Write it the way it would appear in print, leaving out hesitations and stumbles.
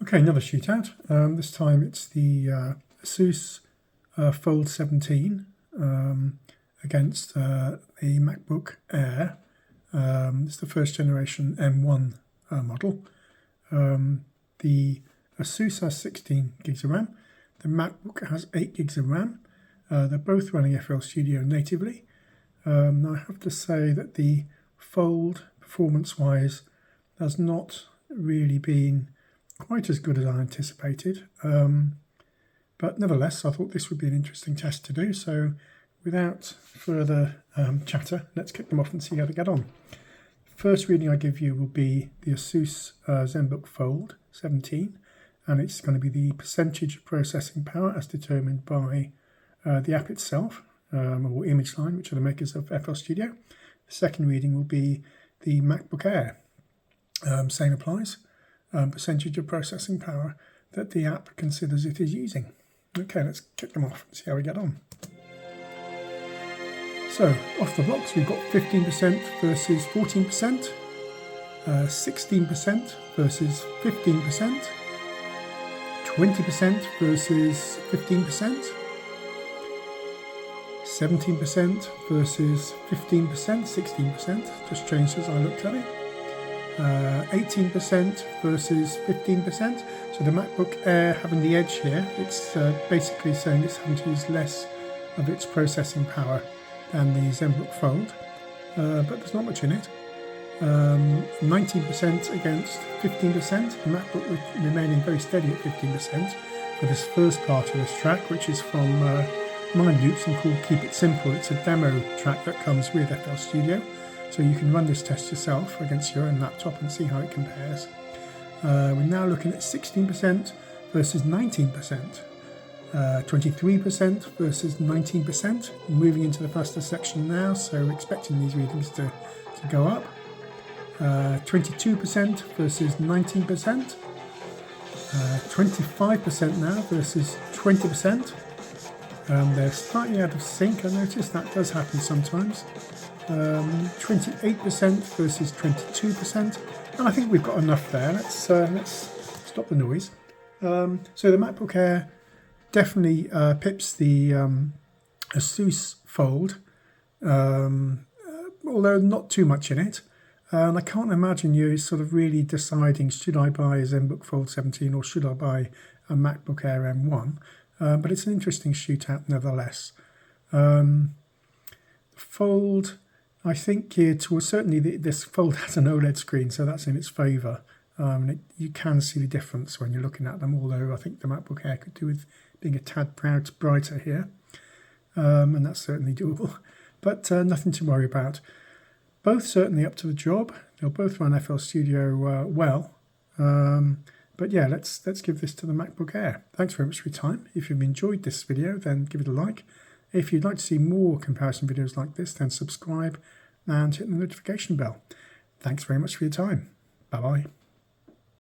Okay, another shootout. This time it's the Asus Fold 17 against the Macbook Air. It's the first generation M1 model. The Asus has 16 gigs of RAM. The Macbook has 8 gigs of RAM. They're both running FL Studio natively. Now I have to say that the Fold, performance-wise, has not really been quite as good as I anticipated, but nevertheless I thought this would be an interesting test to do. So without further chatter, let's kick them off and see how they get on. First reading I give you will be the Asus Zenbook Fold 17, and it's going to be the percentage of processing power as determined by the app itself, or image line, which are the makers of FL Studio. The second reading will be the MacBook Air. Same applies. Percentage of processing power that the app considers it is using. Okay, let's kick them off and see how we get on. So, off the blocks, we've got 15% versus 14%, 16% versus 15%, 20% versus 15%, 17% versus 15%, 16%, just changed as I looked at it. 18% versus 15%. So the MacBook Air having the edge here, it's basically saying it's having to use less of its processing power than the Zenbook Fold, but there's not much in it. 19% against 15%, the MacBook remaining very steady at 15% for this first part of this track, which is from Mind Loops and called Keep It Simple. It's a demo track that comes with FL Studio. So you can run this test yourself against your own laptop and see how it compares. We're now looking at 16% versus 19%, 23% versus 19%. Moving into the faster section now, so we're expecting these readings to go up. 22% versus 19%, 25% now versus 20%. They're slightly out of sync, I noticed. That does happen sometimes. 28% versus 22%, and I think we've got enough there. Let's stop the noise. So the MacBook Air definitely pips the Asus Fold, although not too much in it. And I can't imagine you sort of really deciding, should I buy a Zenbook Fold 17 or should I buy a MacBook Air M1? But it's an interesting shootout nevertheless. Fold, I think certainly this Fold has an OLED screen, so that's in its favour. You can see the difference when you're looking at them, although I think the MacBook Air could do with being a tad brighter here, and that's certainly doable. But nothing to worry about. Both certainly up to the job. They'll both run FL Studio well. But yeah, let's give this to the MacBook Air. Thanks very much for your time. If you've enjoyed this video, then give it a like. If you'd like to see more comparison videos like this, then subscribe and hit the notification bell. Thanks very much for your time. Bye-bye.